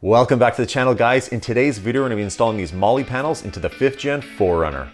Welcome back to the channel, guys. In today's video, we're going to be installing these Molle panels into the 5th gen 4Runner.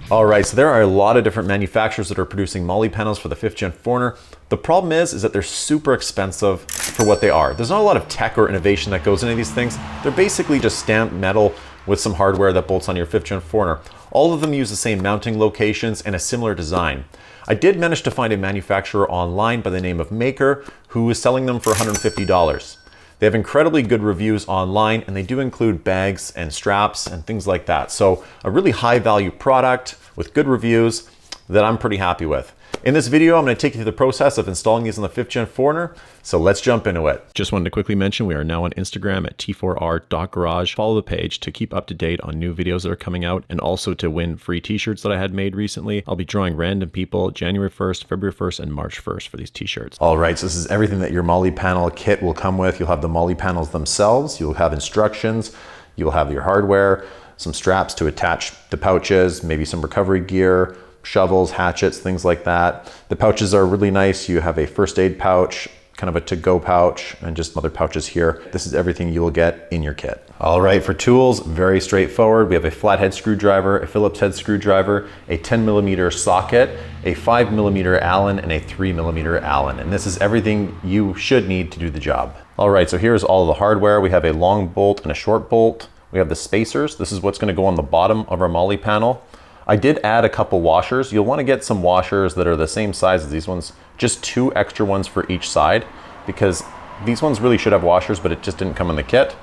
Alright, so there are a lot of different manufacturers that are producing Molle panels for the 5th gen 4Runner. The problem is that they're super expensive for what they are. There's not a lot of tech or innovation that goes into these things. They're basically just stamped metal with some hardware that bolts on your 5th gen 4Runner. All of them use the same mounting locations and a similar design. I did manage to find a manufacturer online by the name of Maiker who is selling them for $150. They have incredibly good reviews online, and they do include bags and straps and things like that. So a really high value product with good reviews that I'm pretty happy with. In this video, I'm going to take you through the process of installing these on the 5th gen 4Runner, so let's jump into it. Just wanted to quickly mention we are now on Instagram at t4r.garage. Follow the page to keep up to date on new videos that are coming out, and also to win free t-shirts that I had made recently. I'll be drawing random people January 1st, February 1st, and March 1st for these t-shirts. All right, so this is everything that your Molle panel kit will come with. You'll have the Molle panels themselves, you'll have instructions, you'll have your hardware, some straps to attach the pouches, maybe some recovery gear, shovels, hatchets, things like that. The pouches are really nice. You have a first aid pouch, kind of a to-go pouch, and just other pouches here. This is everything you will get in your kit. All right, for tools, very straightforward. We have a flathead screwdriver, a Phillips head screwdriver, a 10mm socket, a 5mm Allen, and a 3mm Allen. And this is everything you should need to do the job. All right, so here's all of the hardware. We have a long bolt and a short bolt. We have the spacers. This is what's going to go on the bottom of our Molle panel. I did add a couple washers. You'll want to get some washers that are the same size as these ones, just 2 extra ones for each side, because these ones really should have washers, but it just didn't come in the kit.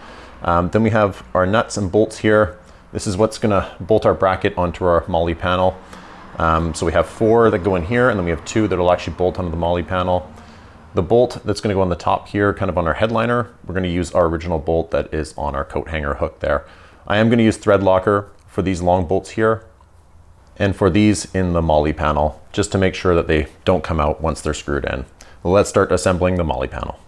Then we have our nuts and bolts here. This is what's gonna bolt our bracket onto our Molle panel. So we have 4 that go in here, and then we have 2 that will actually bolt onto the Molle panel. The bolt that's gonna go on the top here, kind of on our headliner, we're gonna use our original bolt that is on our coat hanger hook there. I am gonna use thread locker for these long bolts here, and for these in the Molle panel, just to make sure that they don't come out once they're screwed in. Well, let's start assembling the Molle panel.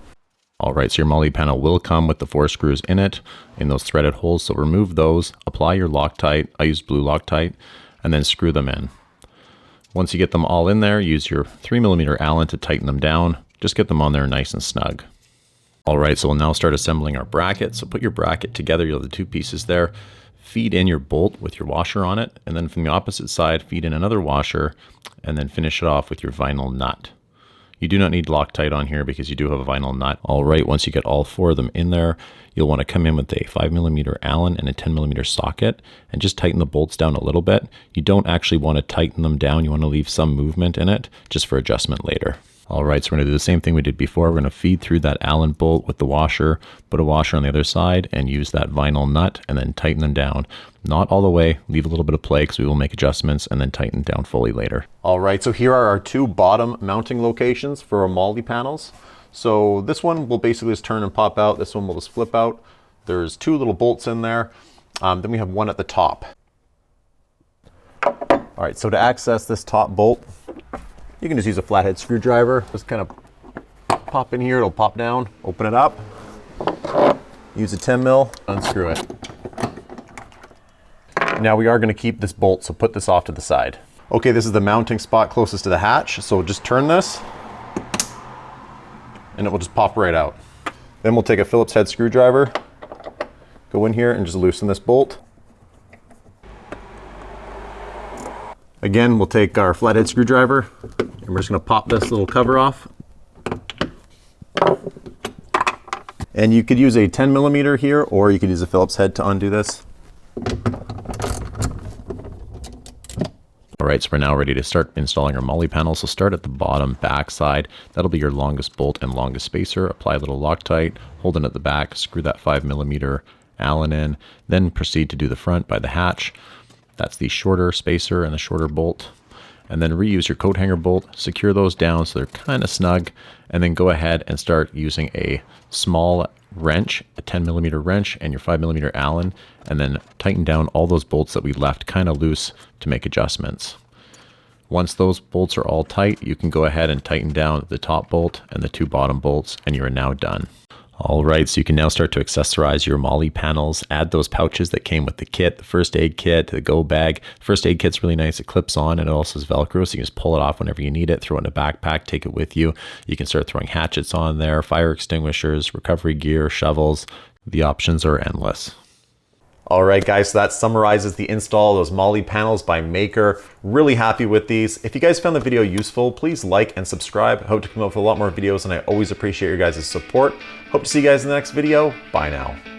All right, so your Molle panel will come with the 4 screws in it, in those threaded holes, so remove those, apply your Loctite, I use blue Loctite, and then screw them in. Once you get them all in there, use your 3mm Allen to tighten them down, just get them on there nice and snug. All right, so we'll now start assembling our bracket. So put your bracket together, you'll have the 2 pieces there. Feed in your bolt with your washer on it, and then from the opposite side, feed in another washer, and then finish it off with your vinyl nut. You do not need Loctite on here because you do have a vinyl nut. All right, once you get all 4 of them in there, you'll want to come in with a 5mm Allen and a 10mm socket and just tighten the bolts down a little bit. You don't actually want to tighten them down. You want to leave some movement in it just for adjustment later. All right, so we're going to do the same thing we did before. We're going to feed through that Allen bolt with the washer, put a washer on the other side, and use that vinyl nut, and then tighten them down. Not all the way, leave a little bit of play because we will make adjustments, and then tighten down fully later. All right, so here are our 2 bottom mounting locations for our Molle panels. So this one will basically just turn and pop out. This one will just flip out. There's 2 little bolts in there. Then we have one at the top. All right, so to access this top bolt, you can just use a flathead screwdriver. Just kind of pop in here, it'll pop down, open it up. Use a 10mm, unscrew it. Now we are going to keep this bolt, so put this off to the side. Okay, this is the mounting spot closest to the hatch, so just turn this, and it will just pop right out. Then we'll take a Phillips head screwdriver, go in here and just loosen this bolt. Again, we'll take our flathead screwdriver, and we're just going to pop this little cover off. And you could use a 10mm here, or you could use a Phillips head to undo this. All right, so we're now ready to start installing our Molle panel. So start at the bottom back side. That'll be your longest bolt and longest spacer. Apply a little Loctite, hold it at the back, screw that 5mm Allen in, then proceed to do the front by the hatch. That's the shorter spacer and the shorter bolt. And then reuse your coat hanger bolt, secure those down so they're kind of snug, and then go ahead and start using a small wrench, a 10mm wrench, and your 5mm Allen, and then tighten down all those bolts that we left kind of loose to make adjustments. Once those bolts are all tight, you can go ahead and tighten down the top bolt and the 2 bottom bolts, and you are now done. All right, so you can now start to accessorize your Molle panels, add those pouches that came with the kit, the first aid kit, the go bag. First aid kit's really nice. It clips on and it also has Velcro, so you can just pull it off whenever you need it, throw it in a backpack, take it with you. You can start throwing hatchets on there, fire extinguishers, recovery gear, shovels. The options are endless. All right, guys, so that summarizes the install of those Molle panels by Maiker. Really happy with these. If you guys found the video useful, please like and subscribe. I hope to come up with a lot more videos, and I always appreciate your guys' support. Hope to see you guys in the next video. Bye now.